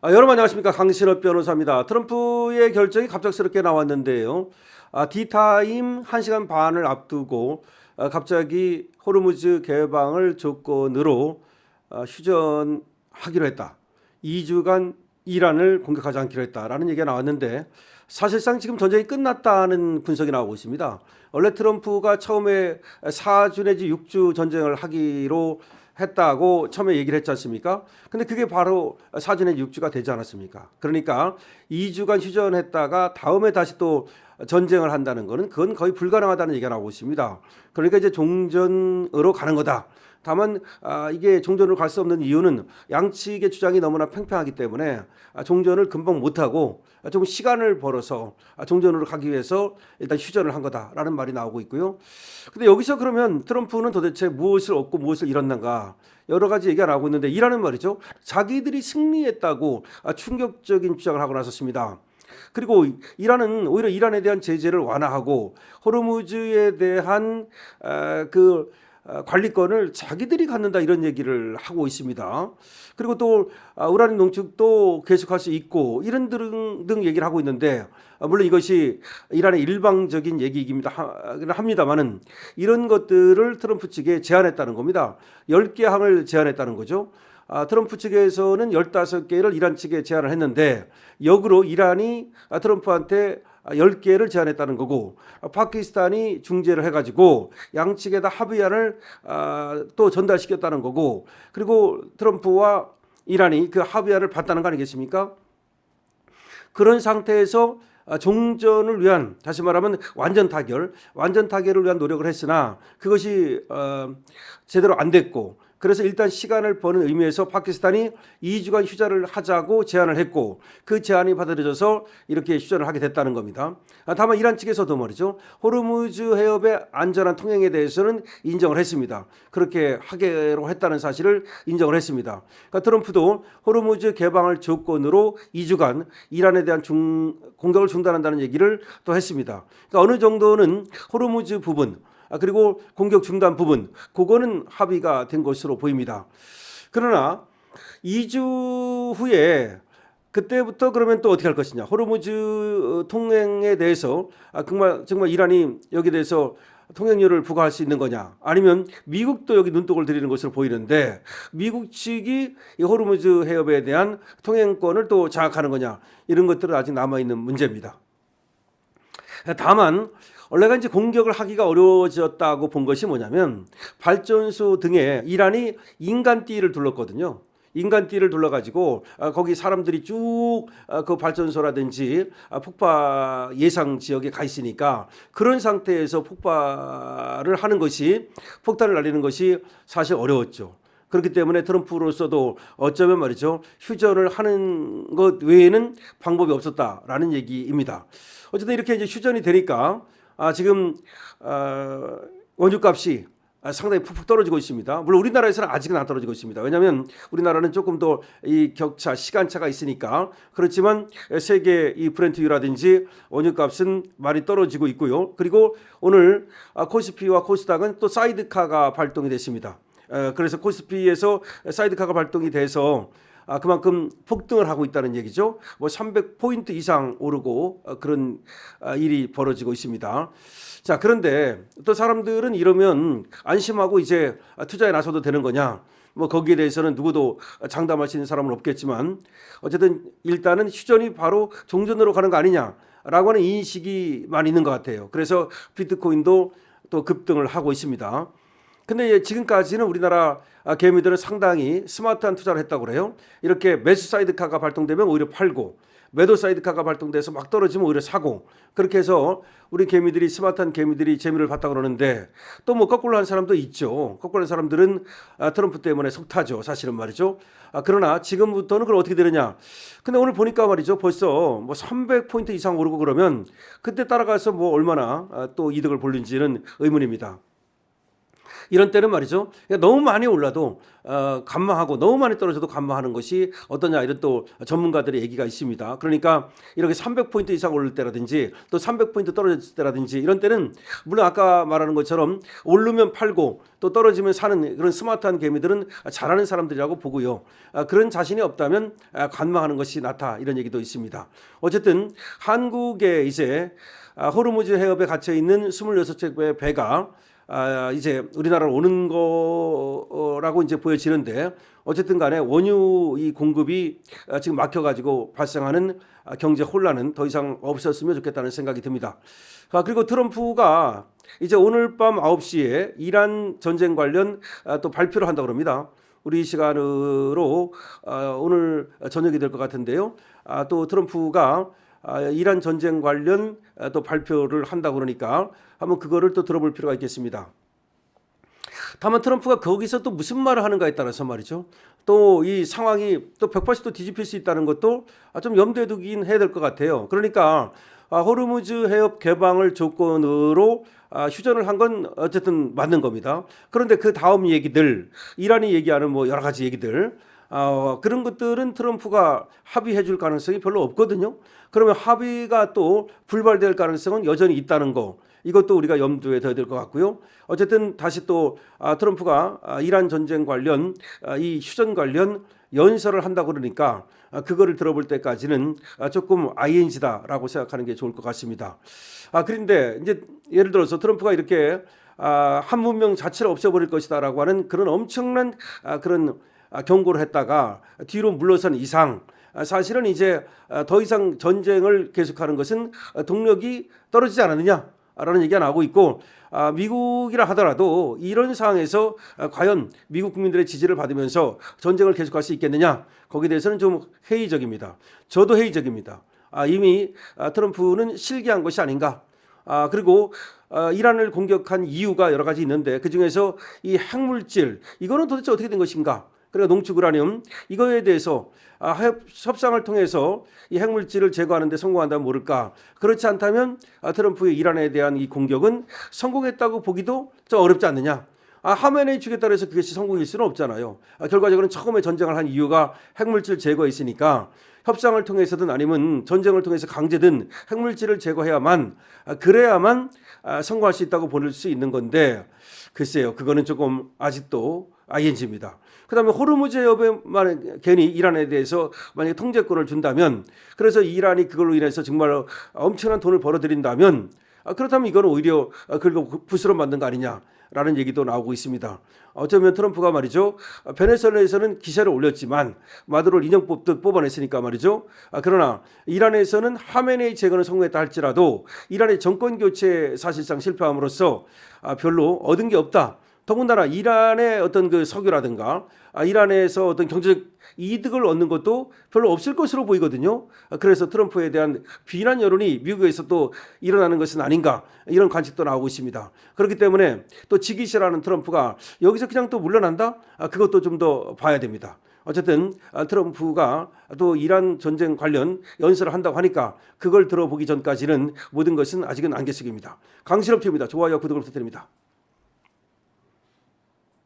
여러분 안녕하십니까. 강신업 변호사입니다. 트럼프의 결정이 갑작스럽게 나왔는데요. D타임 1시간 반을 앞두고 갑자기 호르무즈 개방을 조건으로 휴전하기로 했다. 2주간 이란을 공격하지 않기로 했다라는 얘기가 나왔는데, 사실상 지금 전쟁이 끝났다는 분석이 나오고 있습니다. 원래 트럼프가 처음에 4주 내지 6주 전쟁을 하기로 했다고 처음에 얘기를 했지 않습니까? 근데 그게 바로 4주 내지 6주가 되지 않았습니까? 그러니까 2주간 휴전했다가 다음에 다시 또 전쟁을 한다는 거는 그건 거의 불가능하다는 얘기가 나오고 있습니다. 그러니까 이제 종전으로 가는 거다. 다만 이게 종전으로 갈 수 없는 이유는 양측의 주장이 너무나 팽팽하기 때문에 종전을 금방 못하고 좀 시간을 벌어서 종전으로 가기 위해서 일단 휴전을 한 거다라는 말이 나오고 있고요. 근데 여기서 그러면 트럼프는 도대체 무엇을 얻고 무엇을 잃었는가, 여러 가지 얘기가 나오고 있는데, 이라는 말이죠. 자기들이 승리했다고 충격적인 주장을 하고 나섰습니다. 그리고 이란은 오히려 이란에 대한 제재를 완화하고 호르무즈에 대한 그 관리권을 자기들이 갖는다, 이런 얘기를 하고 있습니다. 그리고 또 우라늄 농축도 계속할 수 있고 이런 등 얘기를 하고 있는데, 물론 이것이 이란의 일방적인 얘기이긴 합니다만은 이런 것들을 트럼프 측에 제안했다는 겁니다. 10개 항을 제안했다는 거죠. 트럼프 측에서는 15개를 이란 측에 제안을 했는데, 역으로 이란이 트럼프한테 10개를 제안했다는 거고, 파키스탄이 중재를 해가지고 양측에다 합의안을 또 전달시켰다는 거고, 그리고 트럼프와 이란이 그 합의안을 받다는 거 아니겠습니까? 그런 상태에서 종전을 위한, 다시 말하면 완전 타결을 위한 노력을 했으나 그것이 제대로 안 됐고, 그래서 일단 시간을 버는 의미에서 파키스탄이 2주간 휴전을 하자고 제안을 했고, 그 제안이 받아들여져서 이렇게 휴전을 하게 됐다는 겁니다. 다만 이란 측에서도 말이죠, 호르무즈 해협의 안전한 통행에 대해서는 인정을 했습니다. 그렇게 하기로 했다는 사실을 인정을 했습니다. 그러니까 트럼프도 호르무즈 개방을 조건으로 2주간 이란에 대한 공격을 중단한다는 얘기를 또 했습니다. 그러니까 어느 정도는 호르무즈 부분, 그리고 공격 중단 부분, 그거는 합의가 된 것으로 보입니다. 그러나 2주 후에 그때부터 그러면 또 어떻게 할 것이냐, 호르무즈 통행에 대해서 정말 이란이 여기에 대해서 통행료를 부과할 수 있는 거냐, 아니면 미국도 여기 눈독을 들이는 것으로 보이는데 미국 측이 이 호르무즈 해협에 대한 통행권을 또 장악하는 거냐, 이런 것들은 아직 남아있는 문제입니다. 다만 원래가 이제 공격을 하기가 어려워졌다고 본 것이 뭐냐면, 발전소 등에 이란이 인간띠를 둘렀거든요. 인간띠를 둘러가지고 거기 사람들이 쭉 그 발전소라든지 폭파 예상 지역에 가 있으니까, 그런 상태에서 폭탄을 날리는 것이 사실 어려웠죠. 그렇기 때문에 트럼프로서도 어쩌면 말이죠, 휴전을 하는 것 외에는 방법이 없었다라는 얘기입니다. 어쨌든 이렇게 이제 휴전이 되니까 지금 원유값이 상당히 푹푹 떨어지고 있습니다. 물론 우리나라에서는 아직은 안 떨어지고 있습니다. 왜냐하면 우리나라는 조금 더 이 격차, 시간차가 있으니까. 그렇지만 세계 이 브렌트유라든지 원유값은 많이 떨어지고 있고요. 그리고 오늘 코스피와 코스닥은 또 사이드카가 발동이 됐습니다. 그래서 코스피에서 사이드카가 발동이 돼서 그만큼 폭등을 하고 있다는 얘기죠. 뭐 300포인트 이상 오르고 그런 일이 벌어지고 있습니다. 자, 그런데 또 사람들은 이러면 안심하고 이제 투자에 나서도 되는 거냐? 뭐 거기에 대해서는 누구도 장담할 수 있는 사람은 없겠지만, 어쨌든 일단은 휴전이 바로 종전으로 가는 거 아니냐라고 하는 인식이 많이 있는 것 같아요. 그래서 비트코인도 또 급등을 하고 있습니다. 근데 지금까지는 우리나라 개미들은 상당히 스마트한 투자를 했다고 그래요. 이렇게 매수 사이드카가 발동되면 오히려 팔고, 매도 사이드카가 발동돼서 막 떨어지면 오히려 사고, 그렇게 해서 우리 개미들이, 스마트한 개미들이 재미를 봤다고 그러는데, 또 뭐 거꾸로 한 사람도 있죠. 거꾸로 한 사람들은 트럼프 때문에 속타죠, 사실은 말이죠. 그러나 지금부터는 그럼 어떻게 되느냐. 근데 오늘 보니까 말이죠, 벌써 뭐 300포인트 이상 오르고 그러면 그때 따라가서 뭐 얼마나 또 이득을 볼는지는 의문입니다. 이런 때는 말이죠. 그러니까 너무 많이 올라도 감마하고 너무 많이 떨어져도 감마하는 것이 어떠냐, 이런 또 전문가들의 얘기가 있습니다. 그러니까 이렇게 300포인트 이상 오를 때라든지 또 300포인트 떨어질 때라든지 이런 때는 물론 아까 말하는 것처럼 오르면 팔고 또 떨어지면 사는 그런 스마트한 개미들은 잘하는 사람들이라고 보고요. 그런 자신이 없다면 관망하는 것이 낫다, 이런 얘기도 있습니다. 어쨌든 한국에 이제 호르무즈 해협에 갇혀 있는 26척의 배가 이제 우리나라로 오는 거라고 이제 보여지는데, 어쨌든 간에 원유 이 공급이 지금 막혀가지고 발생하는 경제 혼란은 더 이상 없었으면 좋겠다는 생각이 듭니다. 그리고 트럼프가 이제 오늘 밤 9시에 이란 전쟁 관련 또 발표를 한다고 합니다. 우리 시간으로 오늘 저녁이 될 것 같은데요. 또 트럼프가 이란 전쟁 관련 또 발표를 한다고 그러니까 한번 그거를 또 들어볼 필요가 있겠습니다. 다만 트럼프가 거기서 또 무슨 말을 하는가에 따라서 말이죠. 또 이 상황이 또 180도 뒤집힐 수 있다는 것도 좀 염두에 두긴 해야 될 것 같아요. 그러니까 호르무즈 해협 개방을 조건으로 휴전을 한 건 어쨌든 맞는 겁니다. 그런데 그 다음 얘기들, 이란이 얘기하는 뭐 여러 가지 얘기들, 그런 것들은 트럼프가 합의해 줄 가능성이 별로 없거든요. 그러면 합의가 또 불발될 가능성은 여전히 있다는 거, 이것도 우리가 염두에 둬야 될 것 같고요. 어쨌든 다시 또 트럼프가 이란 전쟁 관련 이 휴전 관련 연설을 한다고 그러니까 그거를 들어볼 때까지는 조금 ING다라고 생각하는 게 좋을 것 같습니다. 그런데 이제 예를 들어서 트럼프가 이렇게 한 문명 자체를 없애버릴 것이다라고 하는 그런 엄청난 그런 경고를 했다가 뒤로 물러선 이상 사실은 이제 더 이상 전쟁을 계속하는 것은 동력이 떨어지지 않았느냐라는 얘기가 나오고 있고, 미국이라 하더라도 이런 상황에서 과연 미국 국민들의 지지를 받으면서 전쟁을 계속할 수 있겠느냐, 거기에 대해서는 좀 회의적입니다. 저도 회의적입니다. 이미 트럼프는 실기한 것이 아닌가. 그리고 이란을 공격한 이유가 여러 가지 있는데 그중에서 이 핵물질, 이거는 도대체 어떻게 된 것인가. 그리고 농축우라늄, 이거에 대해서 협상을 통해서 이 핵물질을 제거하는 데 성공한다면 모를까. 그렇지 않다면 트럼프의 이란에 대한 이 공격은 성공했다고 보기도 좀 어렵지 않느냐. 하메네이 주겠다 해서 그것이 성공일 수는 없잖아요. 결과적으로는 처음에 전쟁을 한 이유가 핵물질 제거에 있으니까 협상을 통해서든 아니면 전쟁을 통해서 강제든 핵물질을 제거해야만, 그래야만 성공할 수 있다고 볼 수 있는 건데, 글쎄요, 그거는 조금 아직도 ING입니다. 그 다음에 호르무즈 해협에만 괜히 이란에 대해서 만약에 통제권을 준다면, 그래서 이란이 그걸로 인해서 정말 엄청난 돈을 벌어들인다면, 그렇다면 이거는 오히려 그리고 부스럼 만든 거 아니냐라는 얘기도 나오고 있습니다. 어쩌면 트럼프가 말이죠, 베네수엘라에서는 기사를 올렸지만 마두로를 인형 뽑듯 뽑아냈으니까 말이죠. 그러나 이란에서는 하메네이 제거는 성공했다 할지라도 이란의 정권 교체 사실상 실패함으로써 별로 얻은 게 없다. 더군다나 이란의 어떤 그 석유라든가 이란에서 어떤 경제적 이득을 얻는 것도 별로 없을 것으로 보이거든요. 그래서 트럼프에 대한 비난 여론이 미국에서 또 일어나는 것은 아닌가, 이런 관측도 나오고 있습니다. 그렇기 때문에 또 지기 싫어하는 트럼프가 여기서 그냥 또 물러난다? 그것도 좀 더 봐야 됩니다. 어쨌든 트럼프가 또 이란 전쟁 관련 연설을 한다고 하니까 그걸 들어보기 전까지는 모든 것은 아직은 안개속입니다. 강신업 TV입니다. 좋아요, 구독을 부탁드립니다.